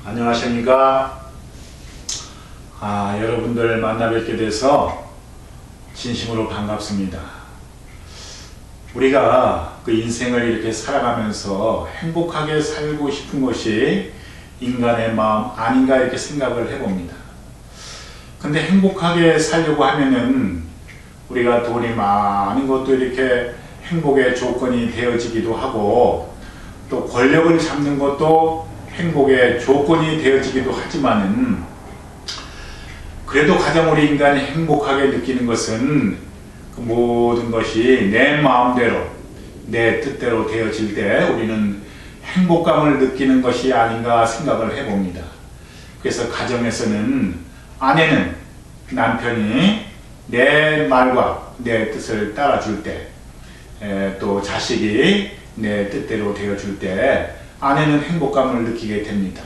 안녕하십니까. 여러분들 만나 뵙게 돼서 진심으로 반갑습니다. 우리가 그 인생을 이렇게 살아가면서 행복하게 살고 싶은 것이 인간의 마음 아닌가 이렇게 생각을 해봅니다. 근데 행복하게 살려고 하면은 우리가 돈이 많은 것도 이렇게 행복의 조건이 되어지기도 하고, 또 권력을 잡는 것도 행복의 조건이 되어지기도 하지만은, 그래도 가장 우리 인간이 행복하게 느끼는 것은 그 모든 것이 내 마음대로 내 뜻대로 되어질 때 우리는 행복감을 느끼는 것이 아닌가 생각을 해봅니다. 그래서 가정에서는 아내는 남편이 내 말과 내 뜻을 따라줄 때, 또 자식이 내 뜻대로 되어줄 때 아내는 행복감을 느끼게 됩니다.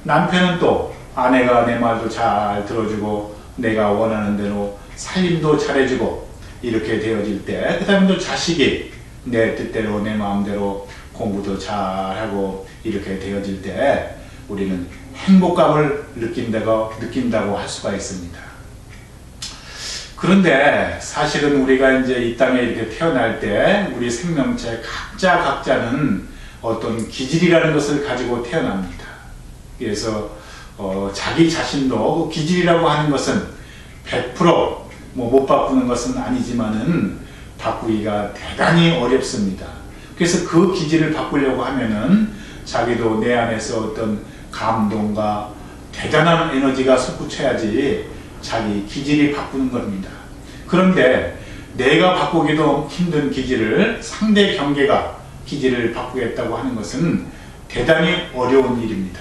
남편은 또 아내가 내 말도 잘 들어주고 내가 원하는 대로 살림도 잘해주고 이렇게 되어질 때, 그 다음에 또 자식이 내 뜻대로 내 마음대로 공부도 잘하고 이렇게 되어질 때 우리는 행복감을 느낀다고 할 수가 있습니다. 그런데 사실은 우리가 이제 이 땅에 이렇게 태어날 때 우리 생명체 각자는 어떤 기질이라는 것을 가지고 태어납니다. 그래서 자기 자신도 그 기질이라고 하는 것은 100% 못 바꾸는 것은 아니지만은 바꾸기가 대단히 어렵습니다. 그래서 그 기질을 바꾸려고 하면은 자기도 내 안에서 어떤 감동과 대단한 에너지가 솟구쳐야지 자기 기질이 바꾸는 겁니다. 그런데 내가 바꾸기도 힘든 기질을 상대 경계가 기질을 바꾸겠다고 하는 것은 대단히 어려운 일입니다.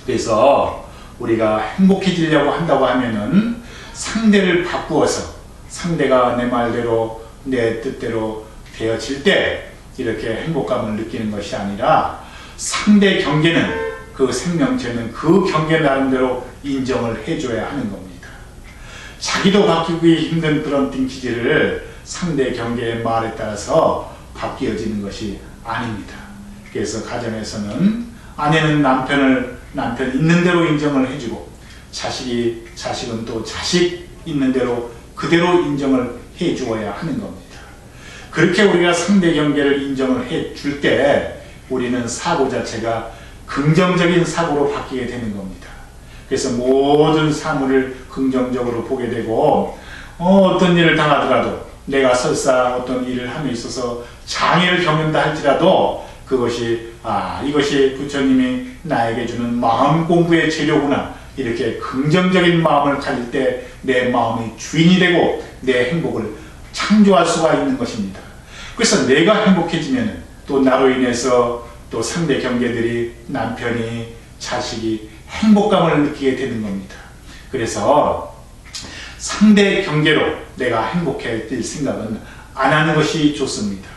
그래서 우리가 행복해지려고 한다고 하면은 상대를 바꾸어서 상대가 내 말대로 내 뜻대로 되어질 때 이렇게 행복감을 느끼는 것이 아니라, 상대 경계는, 그 생명체는 그 경계 나름대로 인정을 해줘야 하는 겁니다. 자기도 바뀌기 힘든 그런 기질을 상대 경계의 말에 따라서 바뀌어지는 것이 아닙니다. 그래서 가정에서는 아내는 남편 있는 대로 인정을 해주고, 자식은 또 자식 있는 대로 그대로 인정을 해주어야 하는 겁니다. 그렇게 우리가 상대 경계를 인정을 해줄 때 우리는 사고 자체가 긍정적인 사고로 바뀌게 되는 겁니다. 그래서 모든 사물을 긍정적으로 보게 되고, 어떤 일을 당하더라도, 내가 설사 어떤 일을 함에 있어서 장애를 겪는다 할지라도 그것이 이것이 부처님이 나에게 주는 마음 공부의 재료구나, 이렇게 긍정적인 마음을 가질 때 내 마음이 주인이 되고 내 행복을 창조할 수가 있는 것입니다. 그래서 내가 행복해지면 또 나로 인해서 또 상대 경계들이, 남편이, 자식이 행복감을 느끼게 되는 겁니다. 그래서 상대 경계로 내가 행복해질 생각은 안 하는 것이 좋습니다.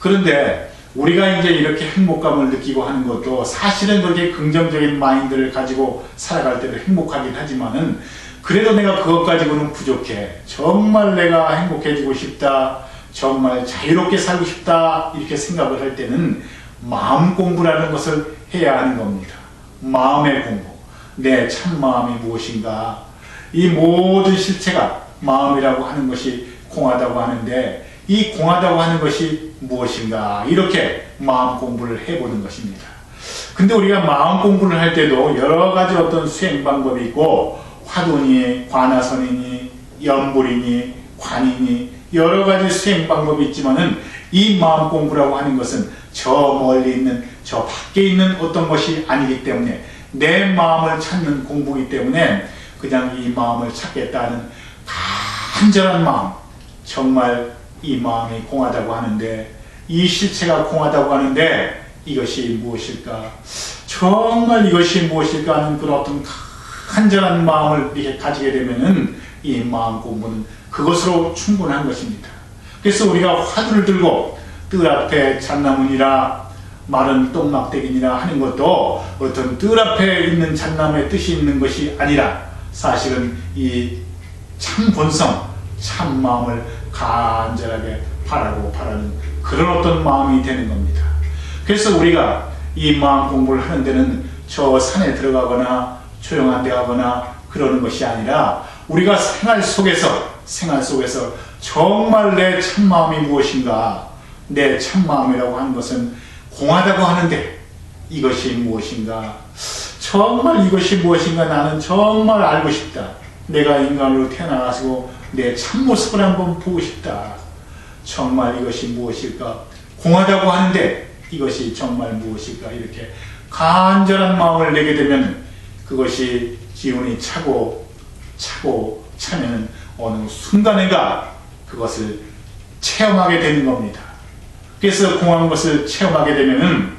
그런데 우리가 이제 이렇게 행복감을 느끼고 하는 것도 사실은 그렇게 긍정적인 마인드를 가지고 살아갈 때도 행복하긴 하지만은, 그래도 내가 그것 가지고는 부족해. 정말 내가 행복해지고 싶다, 정말 자유롭게 살고 싶다, 이렇게 생각을 할 때는 마음 공부라는 것을 해야 하는 겁니다. 마음의 공부. 내 참마음이 무엇인가. 이 모든 실체가 마음이라고 하는 것이 공하다고 하는데, 이 공하다고 하는 것이 무엇인가, 이렇게 마음 공부를 해보는 것입니다. 근데 우리가 마음 공부를 할 때도 여러 가지 어떤 수행 방법이 있고, 화두니, 관아선이니, 연불이니, 관이니, 여러 가지 수행 방법이 있지만은, 이 마음 공부라고 하는 것은 저 멀리 있는, 저 밖에 있는 어떤 것이 아니기 때문에, 내 마음을 찾는 공부이기 때문에 그냥 이 마음을 찾겠다는 간절한 마음, 정말 이 마음이 공하다고 하는데, 이 실체가 공하다고 하는데 이것이 무엇일까, 정말 이것이 무엇일까 하는 그런 어떤 간절한 마음을 이렇게 가지게 되면은 이 마음 공부는 그것으로 충분한 것입니다. 그래서 우리가 화두를 들고 뜰 앞에 잣나무니라 마른 똥막대기니라 하는 것도 어떤 뜰 앞에 있는 잣나무의 뜻이 있는 것이 아니라, 사실은 이 참 본성, 참 마음을 간절하게 바라는 그런 어떤 마음이 되는 겁니다. 그래서 우리가 이 마음 공부를 하는 데는 저 산에 들어가거나 조용한 데 가거나 그러는 것이 아니라 우리가 생활 속에서 정말 내 참마음이 무엇인가, 내 참마음이라고 하는 것은 공하다고 하는데 이것이 무엇인가, 정말 이것이 무엇인가 나는 정말 알고 싶다. 내가 인간으로 태어나가지고 내 참모습을 한번 보고 싶다. 정말 이것이 무엇일까? 공하다고 하는데 이것이 정말 무엇일까? 이렇게 간절한 마음을 내게 되면 그것이 기운이 차면 어느 순간에가 그것을 체험하게 되는 겁니다. 그래서 공한 것을 체험하게 되면은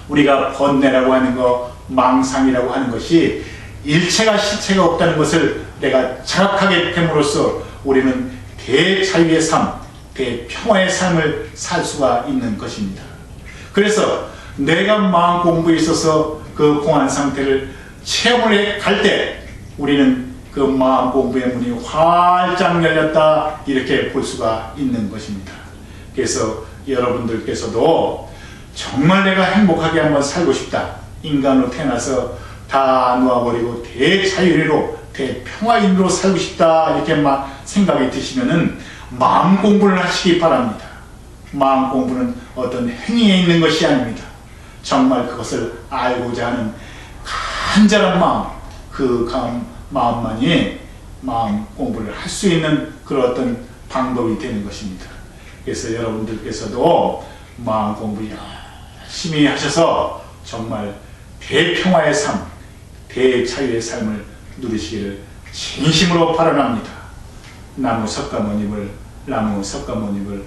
우리가 번뇌라고 하는 거, 망상이라고 하는 것이 일체가 실체가 없다는 것을 내가 자각하게 됨으로써 우리는 대자유의 삶, 대평화의 삶을 살 수가 있는 것입니다. 그래서 내가 마음 공부에 있어서 그 공한 상태를 체험을 해 갈 때 우리는 그 마음 공부의 문이 활짝 열렸다 이렇게 볼 수가 있는 것입니다. 그래서 여러분들께서도 정말 내가 행복하게 한번 살고 싶다. 인간으로 태어나서 다 놓아버리고 대자유로 대평화인으로 살고 싶다 이렇게 막 생각이 드시면은 마음 공부를 하시기 바랍니다. 마음 공부는 어떤 행위에 있는 것이 아닙니다. 정말 그것을 알고자 하는 간절한 마음, 그 마음만이 마음 공부를 할 수 있는 그런 어떤 방법이 되는 것입니다. 그래서 여러분들께서도 마음 공부 열심히 하셔서 정말 대평화의 삶, 대자유의 삶을 누리시기를 진심으로 바라랍니다. 나무 석가모니를 나무 시아본사